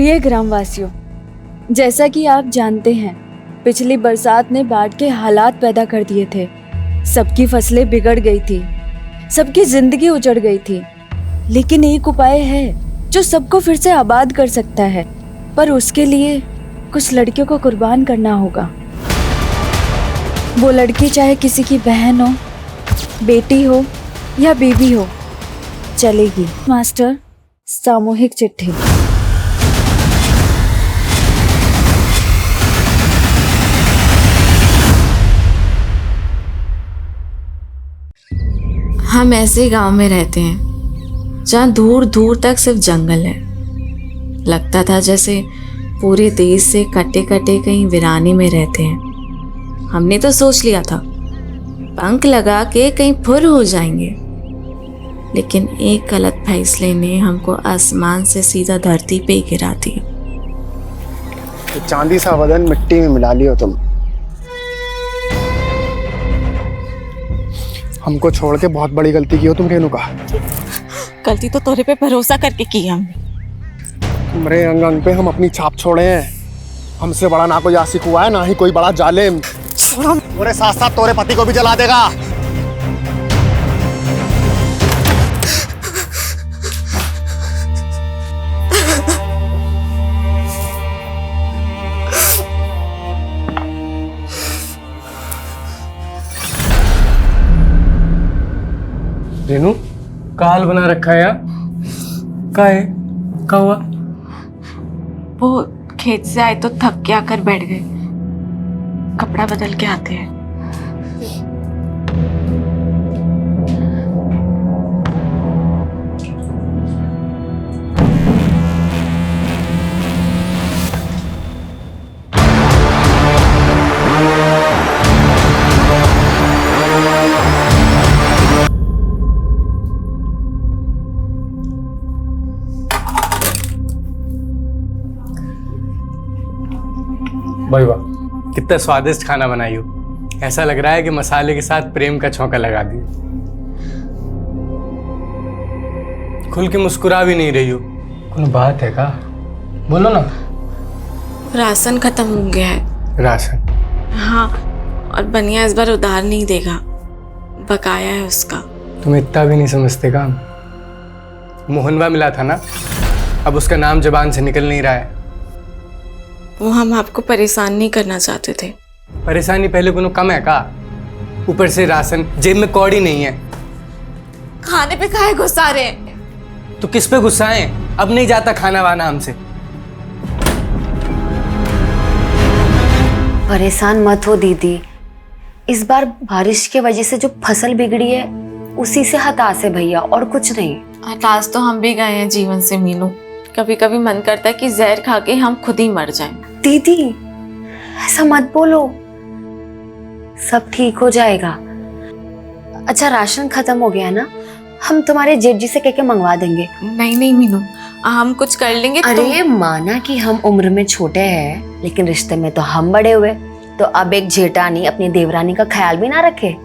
प्रिय ग्रामवासियों, जैसा कि आप जानते हैं, पिछली बरसात ने बाढ़ के हालात पैदा कर दिए थे। सबकी फसलें बिगड़ गई थी, सबकी जिंदगी उजड़ गई थी। लेकिन एक उपाय है जो सबको फिर से आबाद कर सकता है, पर उसके लिए कुछ लड़कियों को कुर्बान करना होगा। वो लड़की चाहे किसी की बहन हो, बेटी हो या बीवी हो, चलेगी। मास्टर, सामूहिक चिट्ठी। हम ऐसे गांव में रहते हैं जहाँ दूर दूर तक सिर्फ जंगल है। लगता था जैसे पूरे देश से कटे कटे कहीं वीरानी में रहते हैं। हमने तो सोच लिया था पंख लगा के कहीं फुर हो जाएंगे, लेकिन एक गलत फैसले ने हमको आसमान से सीधा धरती पे ही गिरा दिया। चांदी सा बदन मिट्टी में मिला लियो तुम। हमको छोड़ के बहुत बड़ी गलती की हो तुम रेणुका। गलती तो तोरे पे भरोसा करके की हमने। तुम्हारे अंग अंग पे हम अपनी छाप छोड़े हैं। हमसे बड़ा ना कोई आशिक हुआ है, ना ही कोई बड़ा जालिम। तुम्हारे साथ साथ तोरे पति को भी जला देगा। रेनू, का हाल बना रखा है यार? का है? का हुआ? वो खेत से आए तो थक के आकर बैठ गए। कपड़ा बदल के आते हैं। भाई वाह, कितना स्वादिष्ट खाना बनाई हो। ऐसा लग रहा है कि मसाले के साथ प्रेम का छौंका लगा दिया। खुल के मुस्कुरा भी नहीं रही हो। कोई बात है का? बोलो ना। राशन खत्म हो गया है। राशन? हाँ, और बनिया इस बार उधार नहीं देगा, बकाया है उसका। तुम इतना भी नहीं समझते का? मोहनवा मिला था ना, अब उसका नाम जुबान से निकल नहीं रहा है। वो हम आपको परेशान नहीं करना चाहते थे। परेशानी पहले कोनो कम है का? ऊपर से राशन, जेब में कौड़ी नहीं है। खाने पे काहे गुस्सा रहे? तो किस पे गुस्सा है? अब नहीं जाता खाना वाना हमसे। परेशान मत हो दीदी, इस बार बारिश की वजह से जो फसल बिगड़ी है उसी से हताश है भैया, और कुछ नहीं। हताश तो हम भी गए हैं जीवन से मीनू। कभी कभी मन करता है कि जहर खा के हम खुद ही मर जाएं। दीदी ऐसा मत बोलो, सब ठीक हो जाएगा। अच्छा, राशन खत्म हो गया ना, हम तुम्हारे जेठ जी से कह के मंगवा देंगे। नहीं नहीं मीनू, हम कुछ कर लेंगे। अरे माना कि हम उम्र में छोटे हैं, लेकिन रिश्ते में तो हम बड़े हुए। तो अब एक जेठानी अपनी देवरानी का ख्याल भी ना रखे।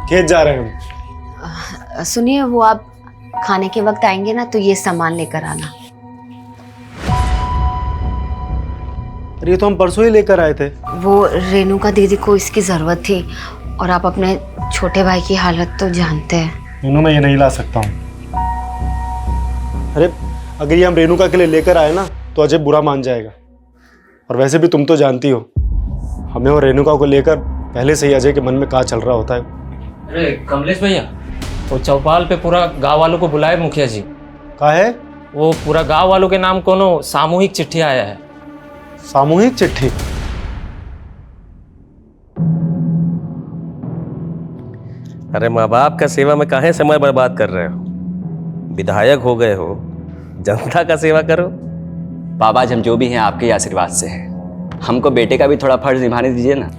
खेत जा रहे हैं हम। सुनिए, वो आप खाने के वक्त आएंगे ना तो ये सामान लेकर आना। अरे ये तो हम परसों ही लेकर आए थे। वो रेणुका दीदी को इसकी जरूरत थी, और आप अपने छोटे भाई की हालत तो जानते हैं। रेनू, मैं ये नहीं ला सकता हूँ। अरे अगर ये हम रेणुका के लिए लेकर आए ना तो अजय बुरा मान जाएगा। और वैसे भी तुम तो जानती हो, हमें और रेणुका को लेकर पहले से ही अजय के मन में क्या चल रहा होता है। अरे कमलेश भैया, वो चौपाल पे पूरा गांव वालों को बुलाए मुखिया जी। का है? वो पूरा गांव वालों के नाम कोनो सामूहिक चिट्ठी आया है। सामूहिक चिट्ठी? अरे माँ बाप का सेवा में काहे समय बर्बाद कर रहे हो? विधायक हो गए हो, जनता का सेवा करो। बाबा जी, हम जो भी हैं आपके ही आशीर्वाद से हैं। हमको बेटे का भी थोड़ा फर्ज निभाने दीजिए ना।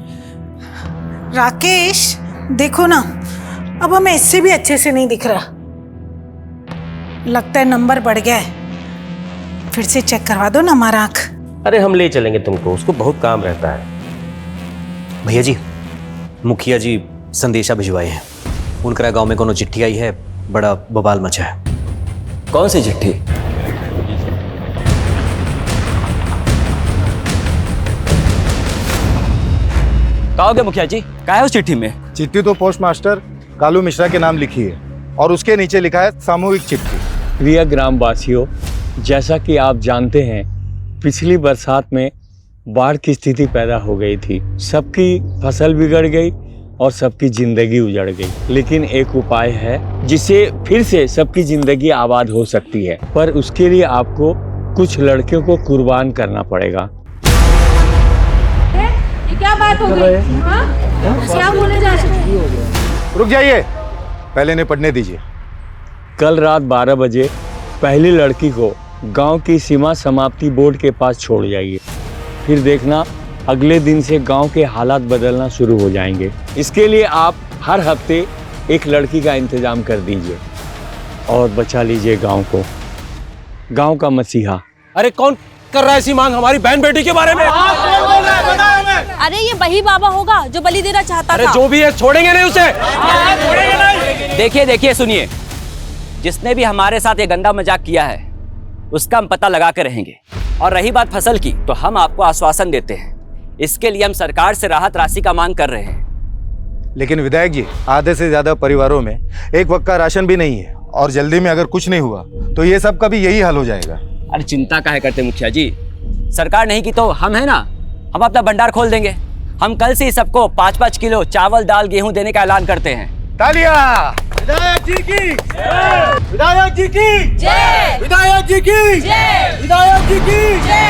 राकेश देखो ना, अब हमें इससे भी अच्छे से नहीं दिख रहा। लगता है नंबर बढ़ गया है। फिर से चेक करवा दो ना हमारा आँख। अरे हम ले चलेंगे तुमको, उसको बहुत काम रहता है। भैया जी, मुखिया जी संदेशा भिजवाए हैं। उनकरा गांव में कोनो चिट्ठी आई है, बड़ा बवाल मचा है। कौन सी चिट्ठी? कहोगे मुखिया जी, क्या है उस चिट्ठी में? चिट्ठी तो पोस्ट मास्टर कालू मिश्रा के नाम लिखी है और उसके नीचे लिखा है सामूहिक चिट्ठी। प्रिय ग्रामवासियों, जैसा कि आप जानते हैं, पिछली बरसात में बाढ़ की स्थिति पैदा हो गई थी। सबकी फसल बिगड़ गई और सबकी जिंदगी उजड़ गई। लेकिन एक उपाय है जिससे फिर से सबकी जिंदगी आबाद हो सकती है, पर उसके लिए आपको कुछ लड़कियों को कुर्बान करना पड़ेगा। ये क्या बात हो गई? हाँ? क्या बोले जा रहे हैं? रुक जाइए, पहले इन्हें पढ़ने दीजिए। कल रात 12 बजे पहली लड़की को गांव की सीमा समाप्ति बोर्ड के पास छोड़ जाइए। फिर देखना अगले दिन से गांव के हालात बदलना शुरू हो जाएंगे। इसके लिए आप हर हफ्ते एक लड़की का इंतजाम कर दीजिए और बचा लीजिए गांव को, गांव का मसीहा। अरे कौन कर रहा है ऐसी मांग हमारी बहन बेटी के बारे में? अरे ये वही बाबा होगा जो बलि देना चाहता अरे था। जो भी है छोड़ेंगे नहीं उसे। देखिए देखिए, सुनिए, जिसने भी हमारे साथ ये गंदा मजाक किया है उसका हम पता लगा कर रहेंगे। और रही बात फसल की, तो हम आपको आश्वासन देते हैं, इसके लिए हम सरकार से राहत राशि का मांग कर रहे हैं। लेकिन विधायक जी, आधे से ज्यादा परिवारों में एक वक्त का राशन भी नहीं है और जल्दी में अगर कुछ नहीं हुआ तो ये सब का भी यही हाल हो जाएगा। अरे चिंता काहे करते मुखिया जी, सरकार नहीं की तो हम है ना, हम अपना भंडार खोल देंगे। हम कल से ही सबको 5-5 किलो चावल दाल गेहूं देने का ऐलान करते हैं। तालियां! विधायक जी की जय! विधायक जी की जय! विधायक जी की जय! विधायक जी की जय!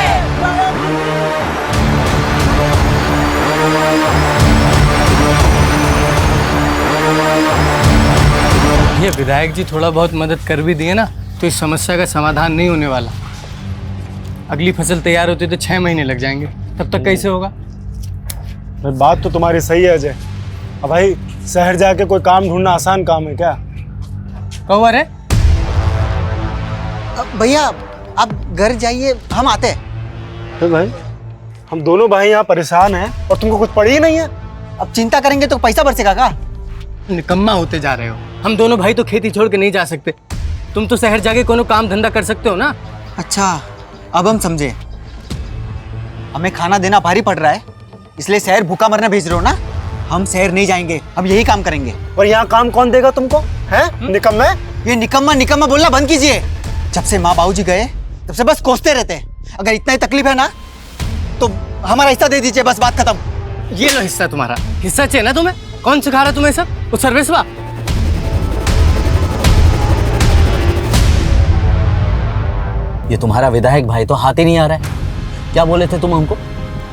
ये विधायक जी थोड़ा बहुत मदद कर भी दिए ना तो इस समस्या का समाधान नहीं होने वाला। अगली फसल तैयार होती तो 6 महीने लग जाएंगे, तब तक कैसे होगा? भाई बात तो तुम्हारी सही है अजय। अब भाई शहर जाके कोई काम ढूंढना आसान काम है क्या? कहो अरे भैया आप घर जाइए, हम आते हैं। तो भाई हम दोनों भाई यहाँ परेशान हैं और तुमको कुछ पड़ी ही नहीं है। अब चिंता करेंगे तो पैसा बरसेगा का? निकम्मा होते जा रहे हो। हम दोनों भाई तो खेती छोड़ के नहीं जा सकते। तुम तो शहर जाके कोनो काम धंधा कर सकते हो ना। अच्छा, अब हम समझे। हमें खाना देना भारी पड़ रहा है, इसलिए शहर भूखा मरने भेज रहे हो ना? हम शहर नहीं जाएंगे, हम यही काम करेंगे। और यहाँ काम कौन देगा तुमको? हैं? निकम्मे? ये निकम्मा निकम्मा बोलना बंद कीजिए। जब से माँ बाबूजी गए तब से बस कोसते रहते हैं। अगर इतना ही तकलीफ है ना तो हमारा हिस्सा दे दीजिए, बस बात खत्म। ये लो हिस्सा तुम्हारा। हिस्सा चाहिए ना तुम्हें? कौन सिखा रहा तुम्हें सब? वो सर्विसवा? ये तुम्हारा विधायक भाई तो हाथ ही नहीं आ रहा है। क्या बोले थे तुम हमको?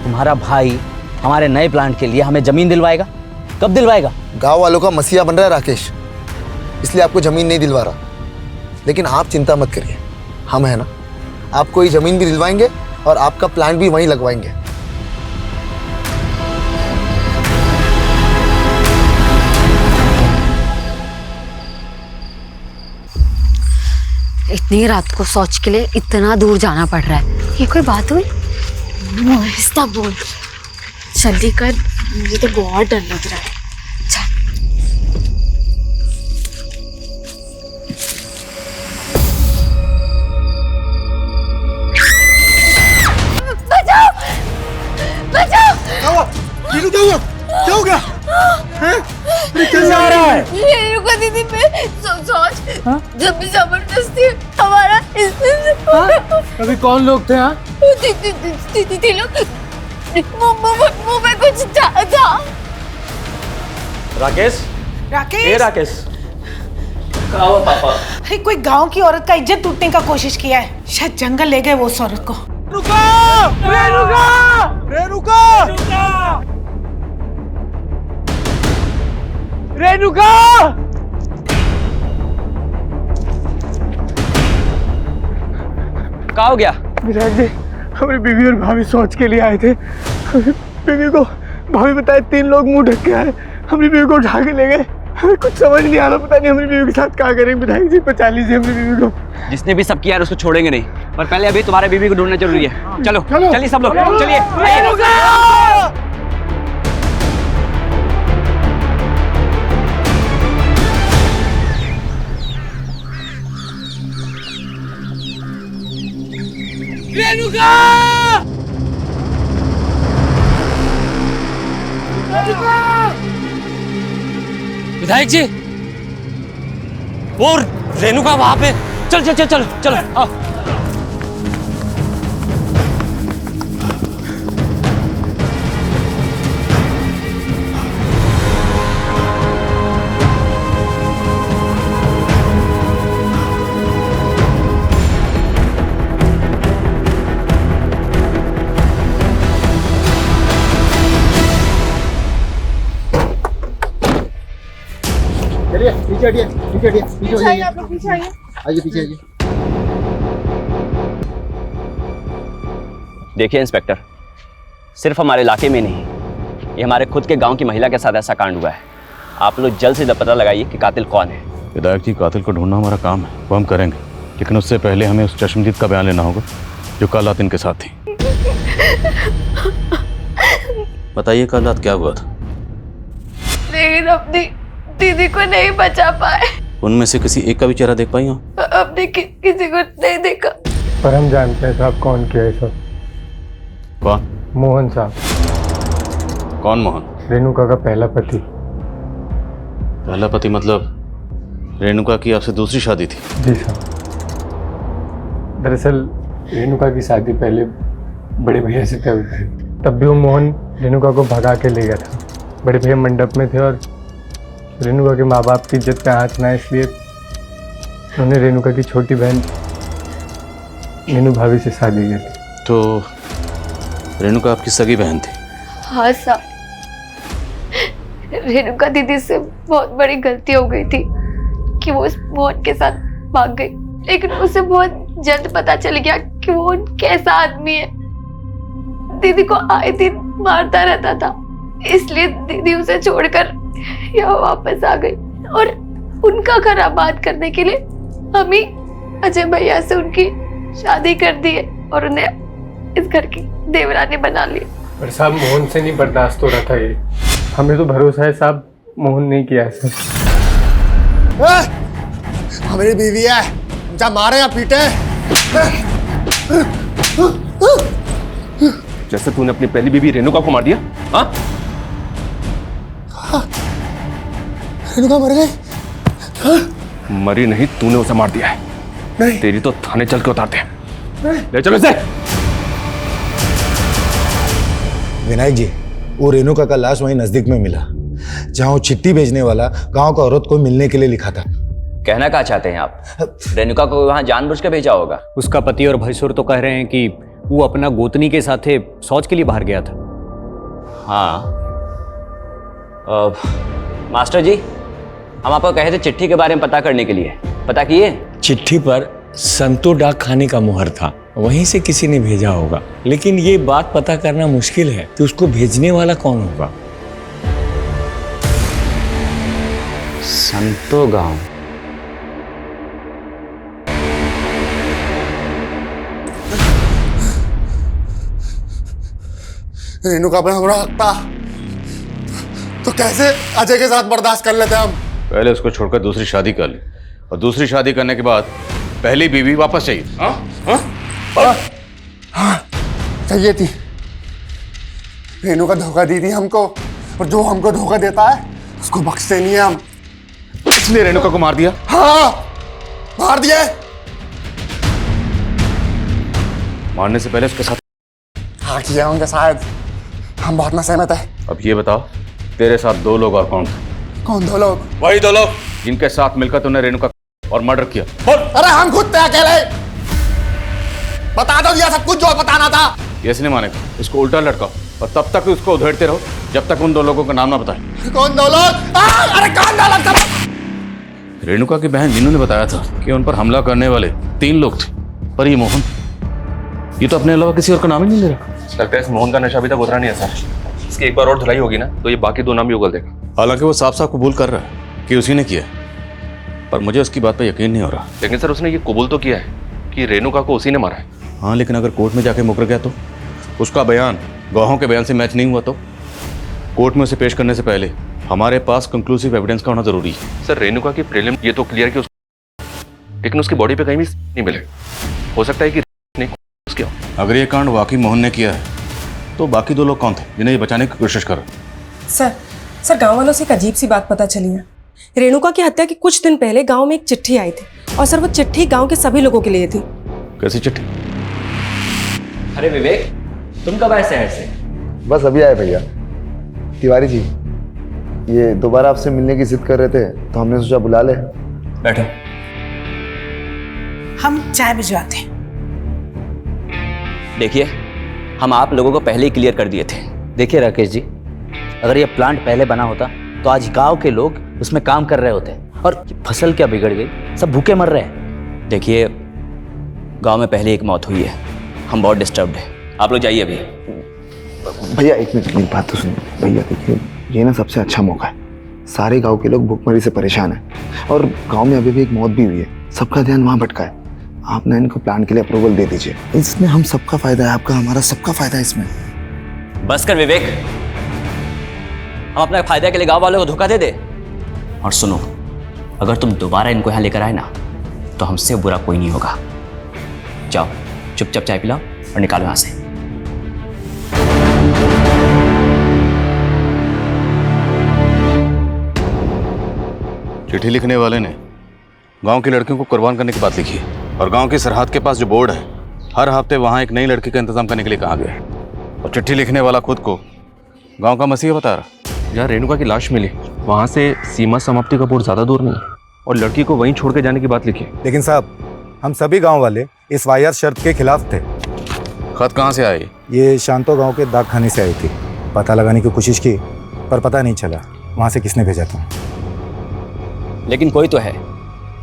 तुम्हारा भाई हमारे नए प्लांट के लिए हमें जमीन दिलवाएगा। कब दिलवाएगा? गांव वालों का मसीहा बन रहा है राकेश, इसलिए आपको जमीन नहीं दिलवा रहा। लेकिन आप चिंता मत करिए, हम है ना, आपको ये जमीन भी दिलवाएंगे और आपका प्लांट भी वहीं लगवाएंगे। इतनी रात को शौच के लिए इतना दूर जाना पड़ रहा है, ये कोई बात हुई? आहिस्ता बोल, जल्दी कर, मुझे तो बहुत डर लग रहा है। बचाओ! बचाओ! क्या हो गया? कैसे आ रहा है? ये रुको दीदी, मैं सोच जब भी जबरदस्ती हमारा इसमें अभी कौन लोग थे? हाँ दीदी लोग मुंह में कुछ था। राकेश, राकेश, ए राकेश, क्या हुआ पापा? कोई गांव की औरत का इज्जत टूटने का कोशिश किया है, शायद जंगल ले गए वो उस औरत को। रुको! रेणुका! रेणुका! रेणुका! क्या हो गया? विधायक जी, हमारी बीवी और भाभी सोच के लिए आए थे। बीवी को भाभी बताए 3 लोग मुंह ढक के आए, हमारी बीवी को उठा के ले गए। कुछ समझ नहीं आ रहा, पता नहीं हमारी बीवी के साथ क्या करेंगे। विधायक जी बचा लीजिए हमारी बीवी को। जिसने भी सब किया है उसको छोड़ेंगे नहीं, पर पहले अभी तुम्हारे बीवी को ढूंढना जरूरी है। चलो चलिए सब लोग, चलिए। रेणुका! विधायक जी, वो रेणुका वहां पे। चल चल चल चल चलो आओ। चलिए पीछे हटिए, पीछे हटिए, पीछे हो जाइए, पीछे आइए, आइए पीछे आइए। देखिए इंस्पेक्टर, सिर्फ हमारे इलाके में नहीं, ये हमारे खुद के गांव की महिला के साथ ऐसा कांड हुआ है। आप लोग जल्द से जल्द पता लगाइए कि कातिल कौन है। विधायक जी, कातिल को ढूंढना हमारा काम है, वो हम करेंगे, लेकिन उससे पहले हमें उस चश्मदीद का बयान लेना होगा जो कल रात इनके साथ थी। बताइए कल रात क्या हुआ था? लेकिन अपनी दीदी को नहीं बचा पाए। उनमें से किसी एक का भी चेहरा देख पाई हो? अपने किसी को नहीं देखा। पर हम जानते हैं साहब कौन किया है सब। कौन? मोहन साहब। कौन मोहन? रेणुका का पहला पति। पहला पति मतलब रेणुका की आपसे दूसरी शादी थी? जी साहब। दरअसल रेणुका की शादी पहले बड़े भैया से तय हुई थी, तब भी वो मोहन रेणुका को भगा के ले गया था। बड़े भैया मंडप में थे और रेणुका के माँ बाप की इज्जत पे हाथ ना, इसलिए उन्होंने रेणुका की छोटी बहन मीनू भाभी से शादी की थी। तो रेणुका आपकी सगी बहन थी? हाँ साहब, रेणुका दीदी से बहुत बड़ी गलती हो गई थी कि वो उस मोहन के साथ भाग गई, लेकिन उसे बहुत जल्द पता चल गया कि वो कैसा आदमी है। दीदी को आए दिन मारता रहता था, इसलिए दीदी उसे छोड़कर यहाँ वापस आ गई और उनका घर आबाद करने के लिए हम ही अजय भैया से उनकी शादी कर दी है और उन्हें इस घर की देवरानी बना ली। पर साहब मोहन से नहीं बर्दाश्त हो रहा था ये। हमें तो भरोसा है साहब, मोहन नहीं किया है सर। हमारी बीवी है, जब मारे या पीटे। जैसे तूने अपनी पहली बीवी रेणुका को मार दिया। हाँ? रेणुका मर गई? मरी नहीं, तूने उसे मार दिया है। नहीं। तेरी तो थाने चल के उतारते हैं। ले चलो इसे। विनायक जी, वो रेणुका का लाश वहीं नजदीक में मिला, जहां वो चिट्ठी भेजने वाला गांव का औरत को मिलने के लिए लिखा था। कहना क्या चाहते हैं आप? रेणुका को वहां जानबूझ के भेजा होगा। उसका पति और भैंसुर तो कह रहे हैं कि वो अपना गोतनी के साथ शौच के लिए बाहर गया था। हाँ मास्टर जी, हम आपको कहे थे चिट्ठी के बारे में पता करने के लिए, पता किए? चिट्ठी पर संतो डाक खाने का मुहर था, वहीं से किसी ने भेजा होगा, लेकिन ये बात पता करना मुश्किल है कि उसको भेजने वाला कौन होगा। संतो गांव। रेणुका पे हमारा हक था, तो कैसे अजय के साथ बर्दाश्त कर लेते हम? पहले उसको छोड़कर दूसरी शादी कर ली, और दूसरी शादी करने के बाद पहली बीवी वापस चाहिए। हाँ, चाहिए थी। रेणुका धोखा दी थी हमको, और जो हमको धोखा देता है उसको बख्शते नहीं है हम। इसलिए रेणुका को मार दिया? हाँ, मार दिया। मारने से पहले उसके साथ हाँ किया होंगे शायद, हम बहुत ना सहमत है। अब ये बताओ, तेरे साथ दो लोग और कौन थे? कौन दो लोग? वही दो लोग जिनके साथ मिलकर तूने रेणुका और मर्डर किया। अरे हम खुद थे अकेले। बता दो दिया सब कुछ जो बताना था। ये नहीं मानेगा, इसको उल्टा लटकाओ और तब तक उसको उधेड़ते रहो जब तक उन दो लोगों का नाम ना बताए। कौन दो लोग? अरे कौन दो लोग? रेणुका की बहन मीनू ने बताया था कि उन पर हमला करने वाले 3 लोग थे, पर ये मोहन, ये तो अपने अलावा किसी और का नाम ही नहीं ले रहा। लगता है इस मोहन का नशा अभी तक उतरा नहीं है सर। इसकी एक बार और धुलाई होगी ना तो ये बाकी 2 नाम भी उगल देगा। हालांकि वो साफ साफ कबूल कर रहा है कि उसी ने किया, पर मुझे उसकी बात पे यकीन नहीं हो रहा। लेकिन सर उसने ये कबूल तो किया है कि रेणुका को उसी ने मारा है। हाँ, लेकिन अगर कोर्ट में जाके मुकर गया तो उसका बयान गवाहों के बयान से मैच नहीं हुआ तो कोर्ट में उसे पेश करने से पहले हमारे पास कंक्लूसिव एविडेंस का होना जरूरी है। सर रेणुका की प्रीलिम ये तो क्लियर कि लेकिन उसकी बॉडी पे कहीं भी नहीं मिले। हो सकता है कि उसके अगर ये कांड वाकई मोहन ने किया है तो बाकी 2 लोग कौन थे जिन्हें ये बचाने की कोशिश कर रहे? सर गांव वालों से एक अजीब सी बात पता चली है। रेणुका की हत्या के कुछ दिन पहले गांव में एक चिट्ठी आई थी और सर वो चिट्ठी गांव के सभी लोगों के लिए थी। कैसी चिट्ठी? अरे विवेक, तुम कब आए शहर से? बस अभी आए भैया। तिवारी जी, ये दोबारा आपसे मिलने की जिद कर रहे थे तो हमने सोचा बुला ले। बैठो। हम चाय भिजवाते हैं। देखिए, हम आप लोगों को पहले ही क्लियर कर दिए थे। देखिए राकेश जी, अगर ये प्लांट पहले बना होता तो आज गांव के लोग उसमें काम कर रहे होते और फसल क्या बिगड़ गई, सब भूखे मर रहे हैं। देखिए, गांव में पहले एक मौत हुई है, हम बहुत डिस्टर्ब्ड हैं। आप लोग जाइए अभी। भैया एक मिनट, मेरी बात तो सुनिए। भैया देखिए, ये ना सबसे अच्छा मौका है। सारे गांव के लोग भूखमरी से परेशान हैं और गांव में अभी भी एक मौत भी हुई है। सबका ध्यान वहाँ भटका है। आप ना इनको प्लान के लिए अप्रूवल दे दीजिए। इसमें हम सबका फायदा है, आपका हमारा सबका फायदा है इसमें। बस कर विवेक, हम अपने फायदे के लिए गांव वालों को धोखा दे दे। और सुनो, अगर तुम दोबारा इनको यहाँ लेकर आए ना तो हमसे बुरा कोई नहीं होगा। जाओ चुपचाप चाय पिलाओ और निकालो यहाँ से। चिट्ठी लिखने वाले ने गांव की लड़कियों को कुर्बान करने की बात लिखी है और गांव की सरहद के पास जो बोर्ड है, हर हफ्ते वहां एक नई लड़की का इंतजाम करने के लिए कहा गया है। और चिट्ठी लिखने वाला खुद को गांव का मसीहा बता रहा। जहाँ रेणुका की लाश मिली वहाँ से सीमा समाप्ति का बोर्ड ज़्यादा दूर नहीं है और लड़की को वहीं छोड़ के जाने की बात लिखी है। लेकिन साहब, हम सभी गांव वाले इस वाहियात शर्त के खिलाफ थे। खत कहाँ से आई? ये शांतो गांव के डाक खाने से आई थी। पता लगाने की कोशिश की पर पता नहीं चला वहाँ से किसने भेजा था। लेकिन कोई तो है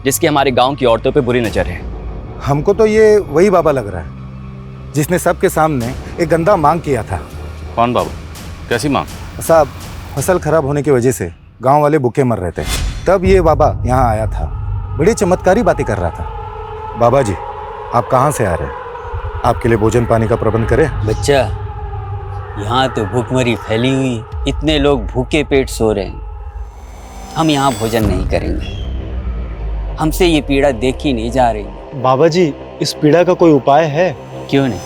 जिसकी हमारे गांव की औरतों पे बुरी नजर है। हमको तो ये वही बाबा लग रहा है जिसने सबके सामने एक गंदा मांग किया था। कौन बाबा? कैसी मांग? साहब, फसल खराब होने की वजह से गांव वाले भूखे मर रहे थे, तब ये बाबा यहाँ आया था। बड़ी चमत्कारी बातें कर रहा था। बाबा जी, आप कहाँ से आ रहे हैं? आपके लिए भोजन पानी का प्रबंध करें? बच्चा, यहाँ तो भूखमरी फैली हुई, इतने लोग भूखे पेट सो रहे हैं। हम यहाँ भोजन नहीं करेंगे, हमसे ये पीड़ा देखी नहीं जा रही। बाबा जी, इस पीड़ा का कोई उपाय है? क्यों नहीं,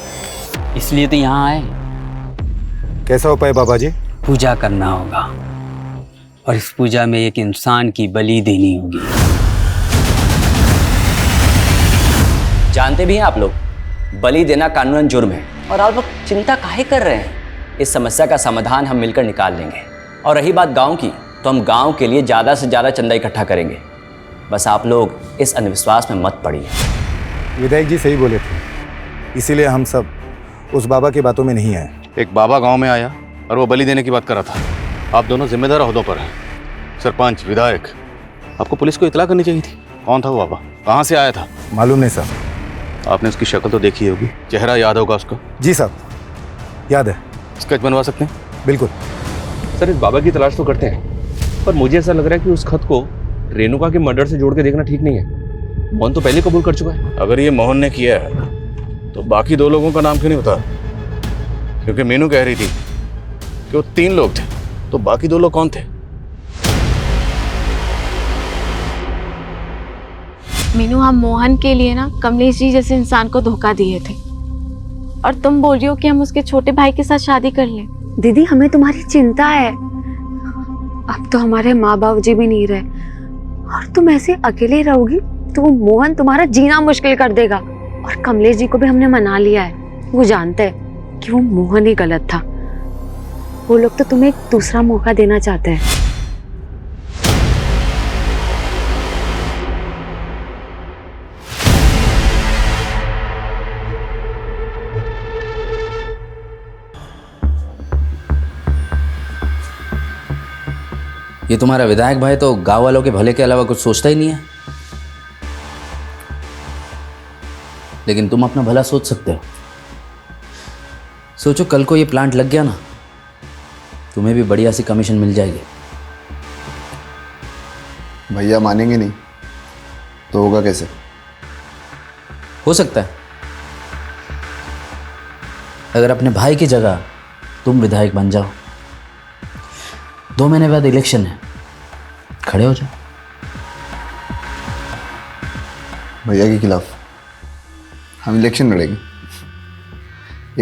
इसलिए तो यहाँ आए। कैसा उपाय बाबा जी? पूजा करना होगा और इस पूजा में एक इंसान की बलि देनी होगी। जानते भी हैं आप लोग, बलि देना कानूनन जुर्म है और आप लोग चिंता काहे कर रहे हैं? इस समस्या का समाधान हम मिलकर निकाल लेंगे। और रही बात गांव की, तो हम गांव के लिए ज़्यादा से ज़्यादा चंदा इकट्ठा करेंगे। बस आप लोग इस अंधविश्वास में मत पड़िए। विधायक जी सही बोले थे, इसीलिए हम सब उस बाबा की बातों में नहीं आए। एक बाबा गांव में आया और वो बलि देने की बात कर रहा था। आप दोनों जिम्मेदार ओहदों पर हैं, सरपंच, विधायक। आपको पुलिस को इतला करनी चाहिए थी। कौन था वो बाबा? कहाँ से आया था? मालूम नहीं साहब। आपने उसकी शक्ल तो देखी होगी, चेहरा याद होगा उसका? जी साहब, याद है। स्केच बनवा सकते हैं? बिल्कुल सर, इस बाबा की तलाश तो करते हैं, पर मुझे ऐसा लग रहा है कि उस खत को रेणुका के मर्डर से जोड़ के देखना ठीक नहीं है। मोहन तो पहले कबूल कर चुका है। अगर ये मोहन ने किया है तो बाकी 2 लोगों का नाम क्यों नहीं बता? क्योंकि मीनू कह रही थी कि वो 3 लोग थे, तो बाकी 2 लोग कौन थे? मीनू, हम मोहन के लिए ना कमलेश जी जैसे इंसान को धोखा दिए थे और तुम बोल रही हो कि हम उसके छोटे भाई के साथ शादी कर लें। दीदी, हमें तुम्हारी चिंता है। अब तो हमारे माँ बाप जी भी नहीं रहे और तुम ऐसे अकेले रहोगी तो वो मोहन तुम्हारा जीना मुश्किल कर देगा। और कमलेश जी को भी हमने मना लिया है, वो जानते हैं कि वो मोहन ही गलत था। वो लोग तो तुम्हें एक दूसरा मौका देना चाहते हैं। ये तुम्हारा विधायक भाई तो गांव वालों के भले के अलावा कुछ सोचता ही नहीं है। लेकिन तुम अपना भला सोच सकते हो। सोचो, कल को ये प्लांट लग गया ना, तुम्हें भी बढ़िया सी कमीशन मिल जाएगी। भैया मानेंगे नहीं तो होगा कैसे? हो सकता है अगर अपने भाई की जगह तुम विधायक बन जाओ, 2 महीने बाद इलेक्शन है, खड़े हो जाओ। भैया के खिलाफ हम इलेक्शन लड़ेंगे,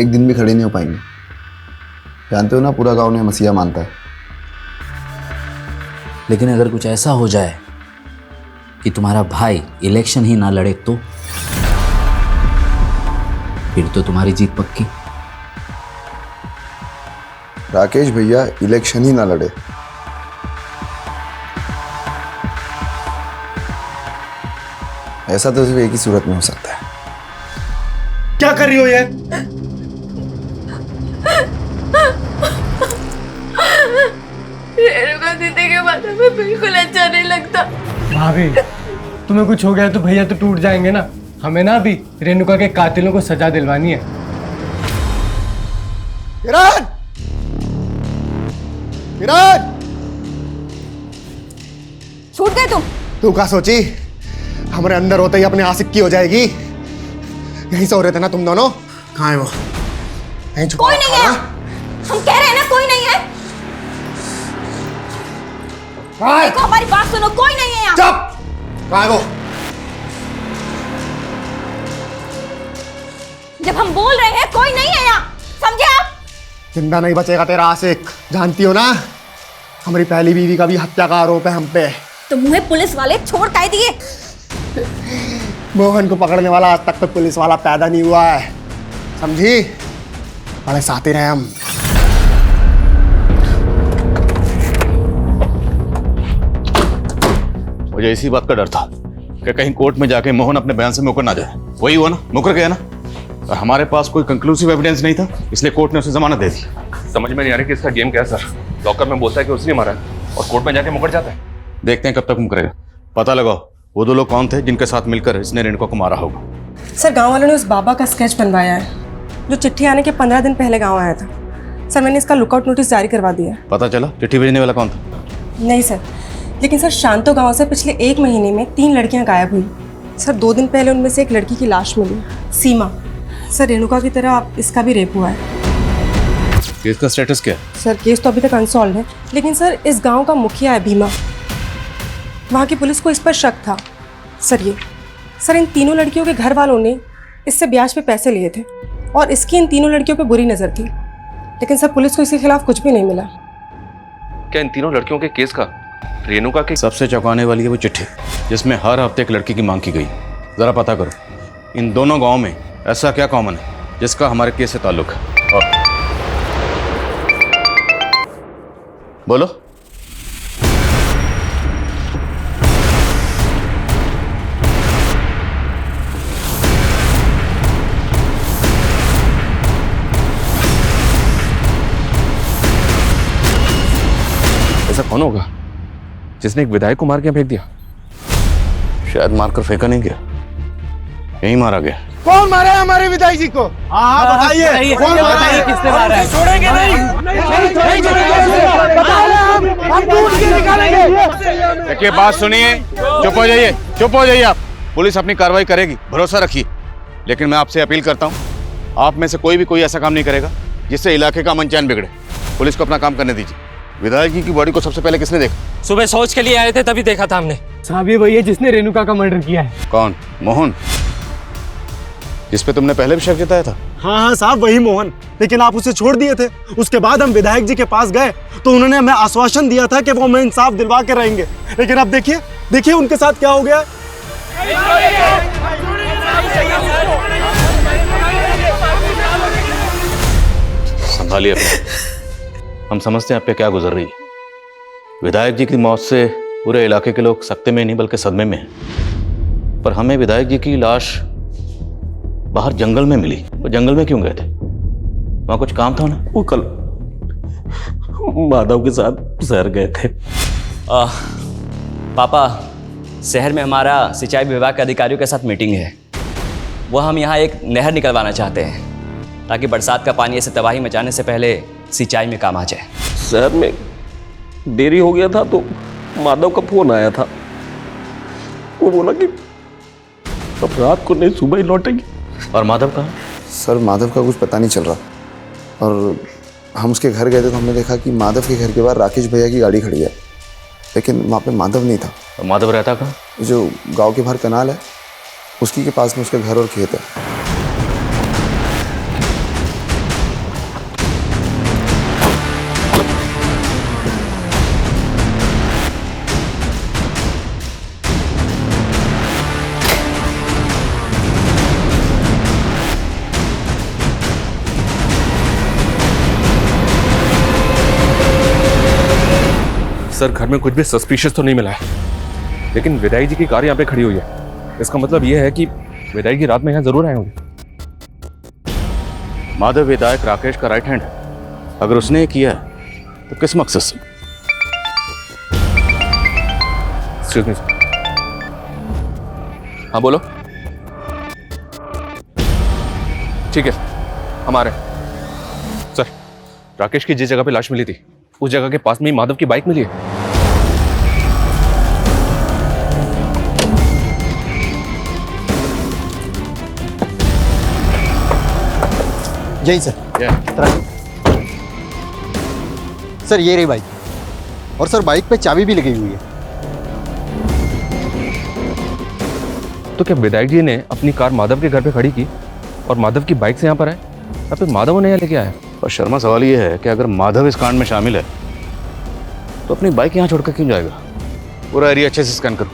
एक दिन भी खड़े नहीं हो पाएंगे। जानते हो ना, पूरा गांव ने मसीहा मानता है। लेकिन अगर कुछ ऐसा हो जाए कि तुम्हारा भाई इलेक्शन ही ना लड़े तो फिर तो तुम्हारी जीत पक्की। राकेश भैया इलेक्शन ही ना लड़े, ऐसा तो सिर्फ एक ही सूरत में हो सकता है। क्या कर रही हो ये? रेणुका दीदी के बारे में बिल्कुल अच्छा नहीं लगता। भाभी, तुम्हें कुछ हो गया तो भैया तो टूट जाएंगे ना। हमें ना अभी रेणुका के कातिलों को सजा दिलवानी है। किरण! किरण! छूट गए तुम। तू क्या सोची हमारे अंदर होते ही अपने आशिक की हो जाएगी? यहीं से हो रहे थे ना तुम दोनों? कहाँ है वो? यहीं छुपा कोई नहीं है। हम कह रहे हैं ना कोई नहीं है। देखो हमारी बात सुनो, कोई नहीं है यहाँ। चुप! कहाँ है वो? जब हम बोल रहे हैं कोई नहीं है यहाँ, समझे आप? जिंदा नहीं बचेगा तेरा आशिक। जानती हो ना, हमारी पहली बीवी का भी हत्या का आरोप है हम पे। तो मुझे पुलिस वाले छोड़ काहे दिए? मोहन को पकड़ने वाला आज तक तो पुलिस वाला पैदा नहीं हुआ है, समझी? बड़े साथी रहे हम। मुझे इसी बात का डर था कि कहीं कोर्ट में जाके मोहन अपने बयान से मुकर ना जाए। वही हुआ ना, मुकर गया ना। और हमारे पास कोई कंक्लूसिव एविडेंस नहीं था, इसलिए कोर्ट ने उसे जमानत दे दी। समझ में नहीं आ रही कि इसका गेम क्या है सर। लॉकर में बोलता है कि उसने मारा है और कोर्ट में जाके मुकर जाता है। देखते हैं कब तक मुकरेगा। पता लगाओ वो 2 लोग कौन थे जिनके साथ मिलकर इसने रेणुका को मारा होगा। सर, गांव वालों ने उस बाबा का स्केच बनवाया है जो चिट्ठी आने के 15 दिन पहले गांव आया था। सर, मैंने इसका लुकआउट नोटिस जारी करवा दिया है। पता चला चिट्ठी भेजने वाला कौन था? नहीं सर, लेकिन सर शांतो गांव से पिछले 1 महीने में 3 लड़कियां गायब हुई। सर, 2 दिन पहले उनमें से एक लड़की की लाश मिली, सीमा। सर, रेणुका की तरह इसका भी रेप हुआ है। केस का स्टेटस क्या है? सर, केस तो अभी तक अनसॉल्व है, लेकिन सर इस गांव का मुखिया है भीमा, वहाँ की पुलिस को इस पर शक था। सर इन तीनों लड़कियों के घर वालों ने इससे ब्याज पे पैसे लिए थे और इसकी इन तीनों लड़कियों पे बुरी नज़र थी, लेकिन सर पुलिस को इसके खिलाफ कुछ भी नहीं मिला। क्या इन तीनों लड़कियों के केस का रेणुका के? सबसे चौंकाने वाली है वो चिट्ठी जिसमें हर हफ्ते एक लड़की की मांग की गई। जरा पता करो इन दोनों गाँव में ऐसा क्या कॉमन है जिसका हमारे केस से ताल्लुक है। और बोलो। ऐसा कौन होगा जिसने एक विधायक को मार के फेंक दिया? शायद मारकर फेंका नहीं गया, यही मारा गया। कौन मारा है हमारे विधायक जी को? हाँ बताइए, कौन मारा है? किसने मारा है? छोड़ेंगे नहीं छोड़ेंगे, हम ढूंढ के निकालेंगे। देखिए बात सुनिए, चुप हो जाइए, चुप हो जाइए आप। पुलिस अपनी कार्रवाई करेगी, भरोसा रखिए। लेकिन मैं आपसे अपील करता हूँ, आप में से कोई भी कोई ऐसा काम नहीं करेगा जिससे इलाके का अमन चैन बिगड़े। पुलिस को अपना काम करने दीजिए। विधायक जी की बॉडी को सबसे पहले किसने देखा? सुबह शौच के लिए आए थे, तभी देखा था हमने। साहब, ये वही है जिसने रेणुका का मर्डर किया है। कौन? मोहन, जिस पे तुमने पहले भी शक जताया था? हाँ साहब, वही मोहन। लेकिन आप उसे छोड़ दिए थे। उसके बाद हम विधायक जी के पास गए तो उन्होंने हमें आश्वासन दिया था कि वो हमें इंसाफ दिलवा के रहेंगे। लेकिन अब देखिए उनके साथ क्या हो गया। संभालिए अपने। हम समझते हैं आप पे क्या गुजर रही है। विधायक जी की मौत से पूरे इलाके के लोग सकते में नहीं बल्कि सदमे में हैं। पर हमें विधायक जी की लाश बाहर जंगल में मिली। वो जंगल में क्यों गए थे? वहां कुछ काम था ना? वो कल माधव के साथ शहर गए थे। पापा, शहर में हमारा सिंचाई विभाग के अधिकारियों के साथ मीटिंग है। वो हम यहाँ एक नहर निकलवाना चाहते हैं ताकि बरसात का पानी ऐसे तबाही मचाने से पहले सिंचाई में काम आ जाए। शहर में देरी हो गया था तो माधव का फोन आया था। को बोला कि अब रात को नहीं सुबह ही लौटेंगे। और माधव कहाँ? सर माधव का कुछ पता नहीं चल रहा। और हम उसके घर गए थे तो हमने देखा कि माधव के घर के बाहर राकेश भैया की गाड़ी खड़ी है, लेकिन वहाँ पे माधव नहीं था। और माधव रहता कहाँ? जो गांव के बाहर कनाल है उसकी के पास में उसका घर और खेत है। सर घर में कुछ भी सस्पिशियस तो नहीं मिला है, लेकिन विधायक जी की कार यहाँ पे खड़ी हुई है। इसका मतलब ये है कि विधायक जी रात में यहाँ जरूर आए होंगे। माधव विधायक राकेश का राइट हैंड है। अगर उसने ये किया है तो किस मकसद से? Excuse me sir. हाँ बोलो। ठीक है हम आ रहे हैं। सर राकेश की जिस जगह पे लाश मिली थी उस जगह के पास में ही माधव की बाइक मिली है। यही सर। सर ये रही बाइक, और सर बाइक पे चाबी भी लगी हुई है। तो क्या विधायक जी ने अपनी कार माधव के घर पे खड़ी की और माधव की बाइक से यहाँ पर आए, या फिर माधव उन्हें यहाँ लेके आया? और शर्मा सवाल ये है कि अगर माधव इस कांड में शामिल है तो अपनी बाइक यहाँ छोड़कर क्यों जाएगा? पूरा एरिया अच्छे से स्कैन करो।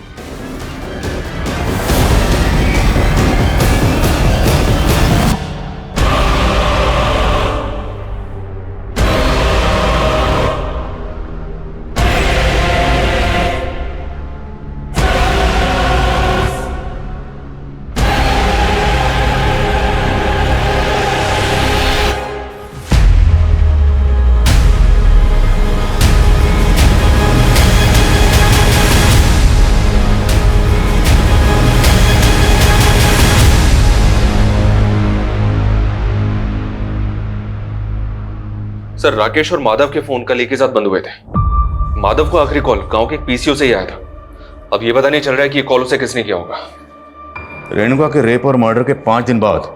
सर राकेश और माधव के फोन कल एक ही साथ बंद हुए थे। माधव को आखिरी कॉल गांव के एक पीसीओ से ही आया था। अब ये पता नहीं चल रहा है कि ये कॉल उसे किसने किया होगा। रेणुका के रेप और मर्डर के 5 दिन बाद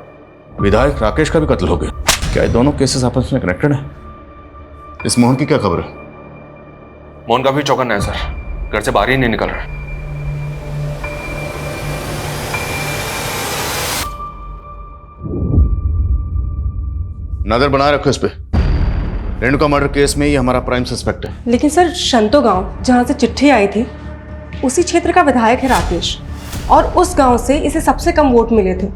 विधायक राकेश का भी कत्ल हो गया। क्या ये दोनों केसेस आपस में कनेक्टेड है? इस मोहन की क्या खबर है? मोहन काफी चौकन्ना है सर, घर से बाहर ही नहीं निकल रहा है। नजर बनाए रखो इस पे। रेणुका मर्डर केस में ये हमारा प्राइम सस्पेक्ट है। लेकिन सर शंतो गांव जहां से चिट्ठी आई थी उसी क्षेत्र का विधायक है राकेश, और उस गांव से इसे सबसे कम वोट मिले थे।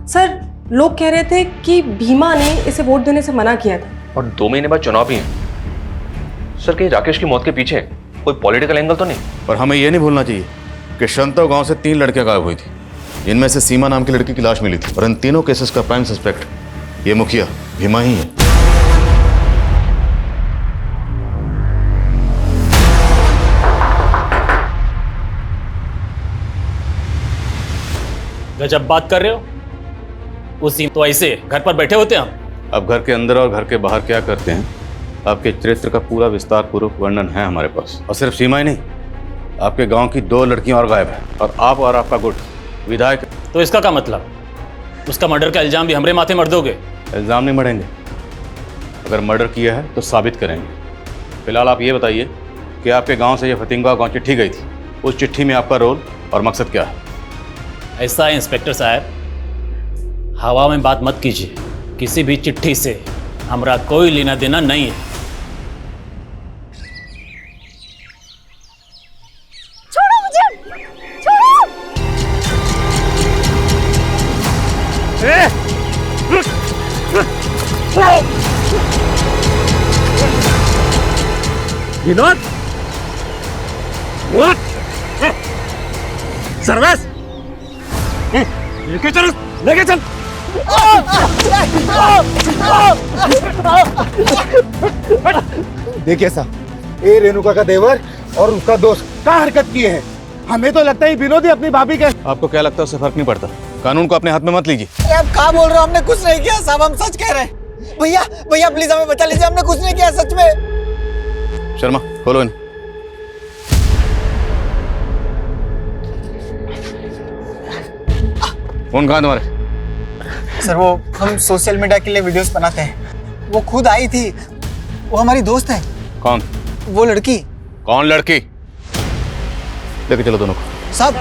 सर लोग कह रहे थे कि भीमा ने इसे वोट देने से मना किया था। और 2 महीने बाद चुनाव भी है। सर कहीं राकेश की मौत के पीछे कोई पॉलिटिकल एंगल तो नहीं? पर हमें यह नहीं भूलना चाहिए कि शंतो गांव से 3 लड़कियां गायब हुई थी, जिनमें से सीमा नाम की लड़की की लाश मिली थी। और इन तीनों केसेस का प्राइम सस्पेक्ट ये मुखिया भीमा ही है। गजब बात कर रहे हो। उसी तो ऐसे घर पर बैठे होते हम। अब घर के अंदर और घर के बाहर क्या करते हैं, आपके चरित्र का पूरा विस्तार पूर्वक वर्णन है हमारे पास। और सिर्फ सीमा ही नहीं, आपके गांव की 2 लड़कियां और गायब हैं, और आप और आपका गुट विधायक। तो इसका क्या मतलब? उसका मर्डर का इल्जाम भी हमरे माथे मर दोगे? इल्जाम नहीं मढ़ेंगे, अगर मर्डर किया है तो साबित करेंगे। फिलहाल आप ये बताइए कि आपके गांव से ये फतिंगा गांव चिट्ठी गई थी, उस चिट्ठी में आपका रोल और मकसद क्या है? ऐसा है इंस्पेक्टर साहब, हवा में बात मत कीजिए। किसी भी चिट्ठी से हमारा कोई लेना देना नहीं है। छोड़ो मुझे, छोड़ो। विनोद, सर्वेश लेके चल, लेके चल। देखिए साहब, ये रेणुका का देवर और उसका दोस्त क्या हरकत किए हैं। हमें तो लगता है विनोद ही अपनी भाभी के। आपको क्या लगता है उससे फर्क नहीं पड़ता? कानून को अपने हाथ में मत लीजिए। अरे आप क्या बोल रहे हो? हमने कुछ नहीं किया साहब, हम सच कह रहे हैं। भैया भैया प्लीज हमें बचा लीजिए, हमने कुछ नहीं किया सच में। शर्मा खोलो इन। फोन कहाँ है तुम्हारे? सर वो हम सोशल मीडिया के लिए वीडियोस बनाते हैं। वो खुद आई थी, वो हमारी दोस्त है। कौन? वो लड़की। कौन लड़की? लेके चलो दोनों को। साहब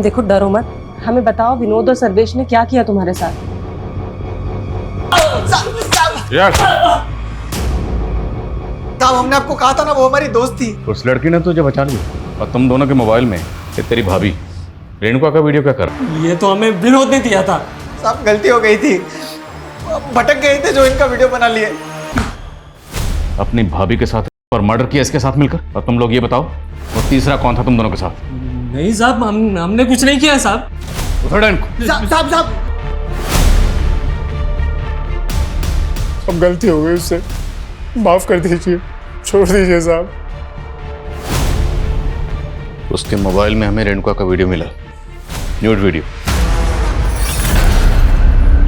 देखो डरो मत, हमें बताओ विनोद और सर्वेश ने क्या किया तुम्हारे साथ। साहब हमने आपको कहा था ना वो हमारी दोस्त थी। उस लड़की ने तुझे बचा लिया और तुम दोनों के मोबाइल में ये तेरी भाभी रेणुका का वीडियो क्या कर? ये तो हमें विनोद ने दिया था। साहब गलती हो गई थी, भटक गए थे जो इनका वीडियो बना लिए। अपनी भाभी के साथ और मर्डर किया इसके साथ मिलकर। और तुम लोग ये बताओ वो तीसरा कौन था तुम दोनों के साथ? नहीं साहब, हमने कुछ नहीं किया साहब। साहब अब गलती हो गई उससे, माफ कर दीजिए, छोड़ दीजिए साहब। उसके मोबाइल में हमें रेणुका का वीडियो मिला, न्यूड वीडियो।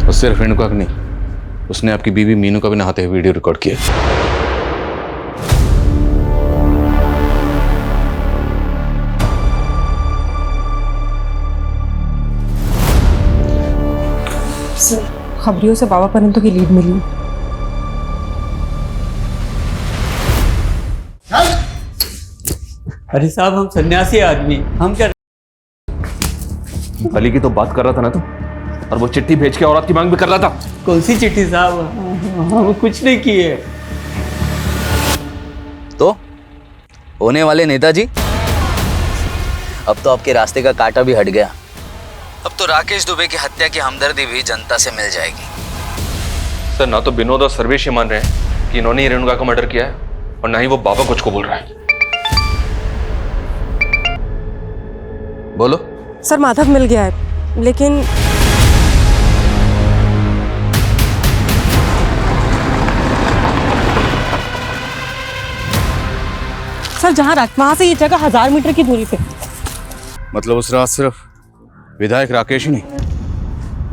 और सिर्फ रेणुका का नहीं, उसने आपकी बीवी मीनू का भी नहाते हुए वीडियो रिकॉर्ड किया। खबरियों से बाबा परंतु की लीड मिली। अरे साहब हम सन्यासी आदमी, हम क्या? बलि की तो बात कर रहा था ना तुम, और वो चिट्ठी भेज के औरत की मांग भी कर रहा था। कौन सी चिट्ठी साहब? हम कुछ नहीं किए। तो होने वाले नेताजी, अब तो आपके रास्ते का कांटा भी हट गया। अब तो राकेश दुबे की हत्या की हमदर्दी भी जनता से मिल जाएगी। सर ना तो विनोद और सर्वेश ये मान रहे हैं कि इन्होंने ही रेणुका का मर्डर किया है, और ना ही वो बाबा कुछ को बोल रहा है। बोलो। सर माधव मिल गया है, लेकिन सर जहाँ वहां से ये जगह 1000 मीटर की दूरी पे। मतलब उस रात सिर्फ विधायक राकेश ही नहीं,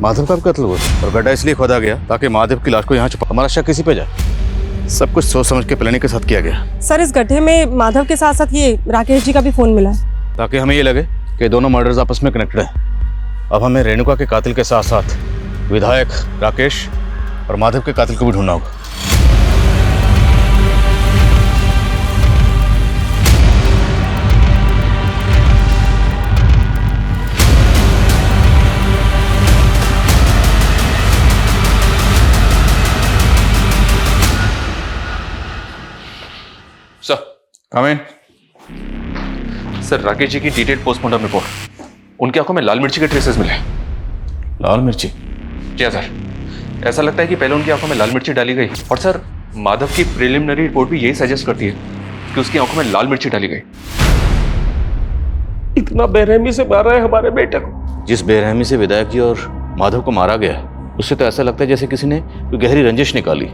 माधव का भी कत्ल हुआ और गड्ढा इसलिए खोदा गया ताकि माधव की लाश को यहाँ छुपा। हमारा शक किसी पे जाए। सब कुछ सोच समझ के प्लानिंग के साथ किया गया। सर इस गड्ढे में माधव के साथ साथ ये राकेश जी का भी फोन मिला है, ताकि हमें ये लगे कि दोनों मर्डर्स आपस में कनेक्टेड हैं। अब हमें रेणुका के कातिल के साथ साथ विधायक राकेश और माधव के कातिल को भी ढूंढना होगा। सर कम इन। सर राकेश जी की डिटेल्ड पोस्टमार्टम रिपोर्ट, उनकी आंखों में लाल मिर्ची के ट्रेसेस मिले। लाल मिर्ची? जी हाँ सर, ऐसा लगता है कि पहले उनकी आंखों में लाल मिर्ची डाली गई, और सर माधव की प्रिलिमिनरी रिपोर्ट भी यही सजेस्ट करती है कि उसकी आंखों में लाल मिर्ची डाली गई। इतना बेरहमी से मारा है हमारे बेटे को। जिस बेरहमी से विधायक जी और माधव को मारा गया, उससे तो ऐसा लगता है जैसे किसी ने कोई गहरी रंजिश निकाली।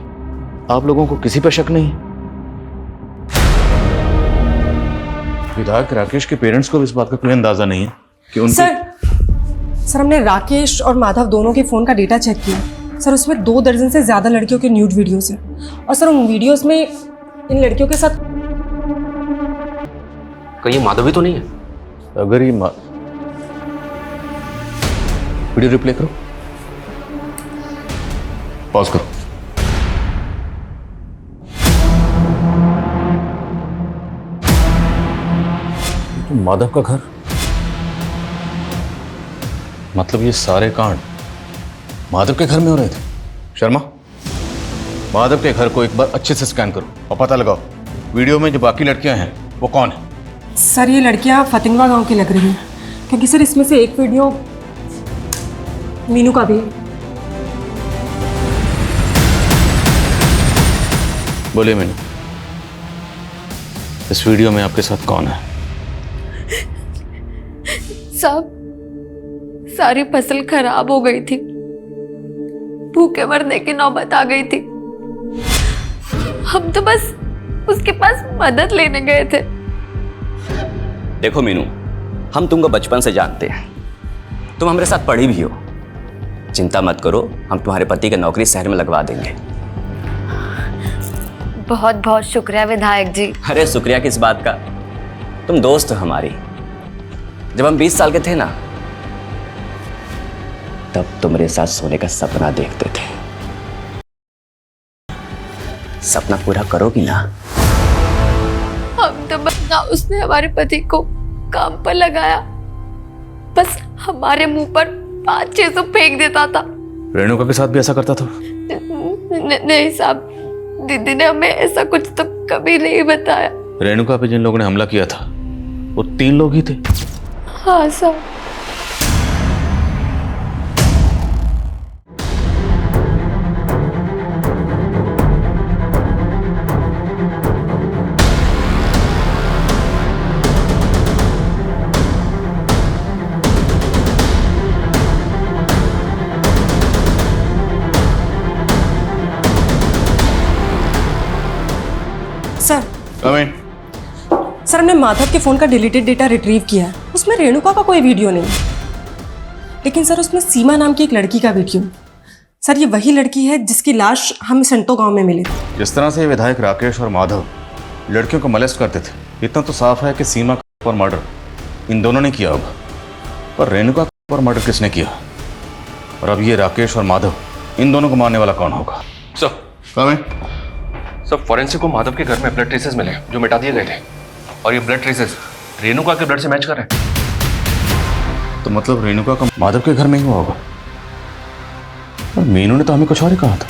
आप लोगों को किसी पर शक नहीं? विधायक राकेश के पेरेंट्स को भी इस बात का कोई अंदाजा नहीं है कि उनको... सर हमने राकेश और माधव दोनों के फोन का डेटा चेक किया। सर उसमें 2 दर्जन से ज्यादा लड़कियों के न्यूड वीडियोस हैं, और सर उन वीडियोस में इन लड़कियों के साथ कहीं माधवी तो नहीं है? अगर ये वीडियो रिप्ले करो, पॉज करो। माधव का घर, मतलब ये सारे कांड माधव के घर में हो रहे थे। शर्मा, माधव के घर को एक बार अच्छे से स्कैन करो और पता लगाओ वीडियो में जो बाकी लड़कियां हैं वो कौन है। सर ये लड़कियां फतिंगवा गांव की लग रही हैं, क्योंकि सर इसमें से एक वीडियो मीनू का भी है। बोलिए मीनू, इस वीडियो में आपके साथ कौन है? साहब सारी फसल खराब हो गई थी, भूखे मरने की नौबत आ गई थी। हम तो बस उसके पास मदद लेने गए थे। देखो मीनू, हम तुमको बचपन से जानते हैं, तुम हमारे साथ पढ़ी भी हो। चिंता मत करो, हम तुम्हारे पति की नौकरी शहर में लगवा देंगे। बहुत बहुत शुक्रिया विधायक जी। अरे शुक्रिया किस बात का, तुम दोस्त हो हमारी, जब हम 20 साल के थे ना, तब तुम मेरे साथ सोने का सपना देखते थे। सपना पूरा करोगी ना? हम तो बस ना, उसने हमारे पति को काम पर लगाया, बस हमारे मुंह पर 5-600 फेंक देता था। रेणुका के साथ भी ऐसा करता था? नहीं साहब, दीदी ने हमें ऐसा कुछ तो कभी नहीं बताया। रेणुका पे जिन लोगों ने हमला किया था वो 3 लोग ही थे? हाँ साहब। Sir coming. सर, हमने माधव के फोन का डिलीटेड डेटा रिट्रीव किया है। उसमें रेणुका का कोई वीडियो नहीं, लेकिन सर उसमें सीमा नाम की एक लड़की का वीडियो। सर ये वही लड़की है जिसकी लाश हम संतो गांव में मिली थी। जिस तरह से विधायक राकेश और माधव लड़कियों को मोलेस्ट करते थे, इतना तो साफ है कि सीमा और मर्डर इन दोनों ने किया होगा, पर रेणुका और मर्डर किसने किया? और अब ये राकेश और माधव, इन दोनों को मारने वाला कौन होगा? सर सब फॉरेंसिक को माधव के घर में ब्लड ट्रेसेस मिले जो मिटा दिए गए थे, और ये ब्लड ट्रेसेस रेणुका के ब्लड से मैच कर रहे हैं। तो मतलब रेणुका का माधव के घर में ही हुआ होगा। और मीनू ने तो हमें कुछ और ही कहा था।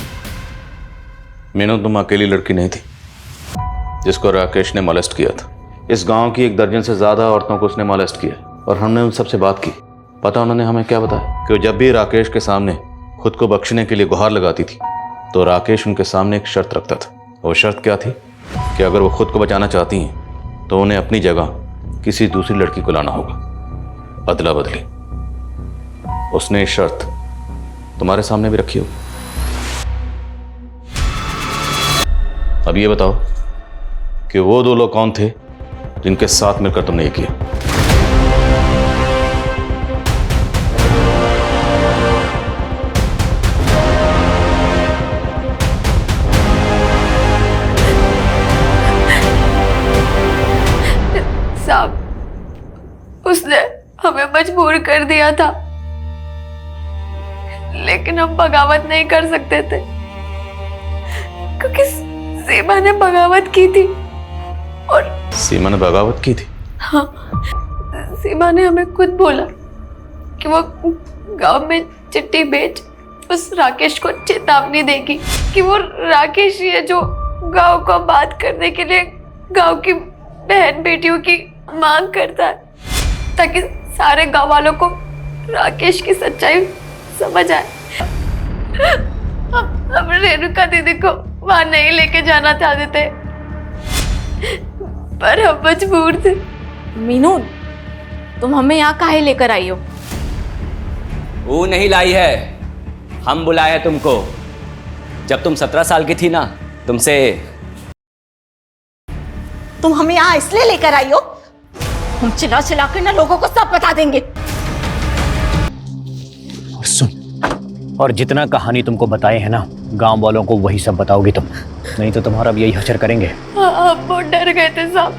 मीनू तुम अकेली लड़की नहीं थी जिसको राकेश ने मोलेस्ट किया था। इस गांव की 1 दर्जन से ज्यादा औरतों को उसने मोलेस्ट किया, और हमने उन सबसे बात की। पता उन्होंने हमें क्या बताया? कि जब भी राकेश के सामने खुद को बख्शने के लिए गुहार लगाती थी, तो राकेश उनके सामने एक शर्त रखता था। वो शर्त क्या थी? कि अगर वो खुद को बचाना चाहती हैं तो उन्हें अपनी जगह किसी दूसरी लड़की को लाना होगा, अदला बदली। उसने ये शर्त तुम्हारे सामने भी रखी होगी। अब ये बताओ कि वो 2 लोग कौन थे जिनके साथ मिलकर तुमने ये किया? साहब, उसने हमें मजबूर कर दिया था, लेकिन हम बगावत नहीं कर सकते थे क्योंकि सीमा ने बगावत की थी। और सीमा ने बगावत की थी? हाँ, सीमा ने हमें खुद बोला कि वो गांव में चिट्ठी भेज उस राकेश को चेतावनी देगी कि वो राकेश ही है जो गांव को बात करने के लिए गांव की बहन बेटियों की मांग करता है, ताकि सारे गांव वालों को राकेश की सच्चाई समझ आए। हम रेणुका दीदी को वहां नहीं लेके जाना चाहते थे, पर हम मजबूर थे। मीनू, तुम हमें यहाँ काहे लेकर आई हो? वो नहीं लाई है, हम बुलाए हैं तुमको। जब तुम 17 साल की थी ना, तुम हमें यहाँ इसलिए लेकर आई हो? हम चिल्ला चिल्ला कर ना लोगों को सब बता देंगे। सुन, और जितना कहानी तुमको बताए हैं ना, गांव वालों को वही सब बताओगी तुम, नहीं तो तुम्हारा अब यही हशर करेंगे। हम बहुत डर गए थे साहब,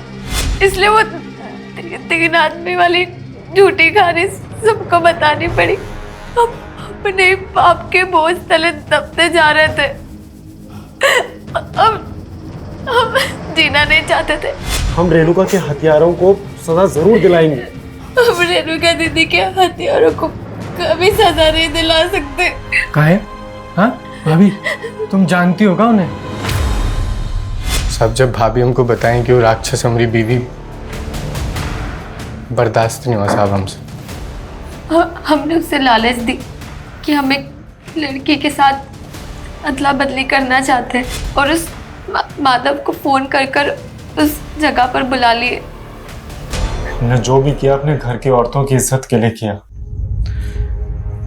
इसलिए वो 3 आदमी वाली झूठी कहानी सबको बतानी पड़ी। हम अपने पाप के बोझ तले दबते जा रहे थे। हम जीना नहीं चाहते थे। हम रेणुका के हथियारों को सजा जरूर दिलाएंगे। हम रेणुका दीदी के हथियारों को कभी सजा नहीं दिला सकते। काहे? हाँ भाभी, तुम जानती होगा उन्हें? सब जब भाभी हमको बताएं कि वो राक्षस हमारी बीवी, बर्दाश्त नहीं हुआ साहब हमसे। हमने उससे लालच दी कि हम एक लड़की के साथ अदला बदली करना चाहते हैं, और उस माधव को फोन कर उस जगह पर बुला लिए। हमने जो भी किया अपने घर की औरतों की इज्जत के लिए किया।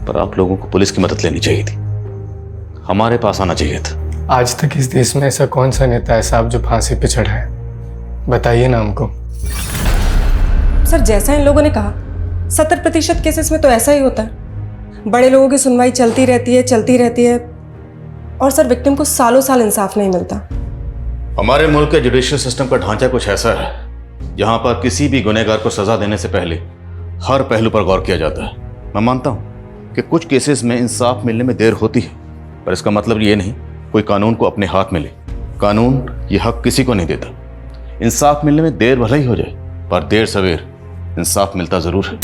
पर आप लोगों को पुलिस की मदद लेनी चाहिए थी, हमारे पास आना चाहिए था। आज तक इस देश में ऐसा कौन सा नेता है साहब जो फांसी पे चढ़ा है? बताइए ना हमको। सर जैसा इन लोगों ने कहा, 70% केसेस में तो ऐसा ही होता है। बड़े लोगों की सुनवाई चलती रहती है, और सर विक्टिम को सालों साल इंसाफ नहीं मिलता। हमारे मुल्क के जुडिशियल सिस्टम का ढांचा कुछ ऐसा है जहां पर किसी भी गुनहगार को सजा देने से पहले हर पहलू पर गौर किया जाता है। मैं मानता हूं कि कुछ केसेस में इंसाफ मिलने में देर होती है, पर इसका मतलब ये नहीं कोई कानून को अपने हाथ में ले। कानून ये हक किसी को नहीं देता। इंसाफ मिलने में देर भले ही हो जाए, पर देर सवेर इंसाफ मिलता जरूर है।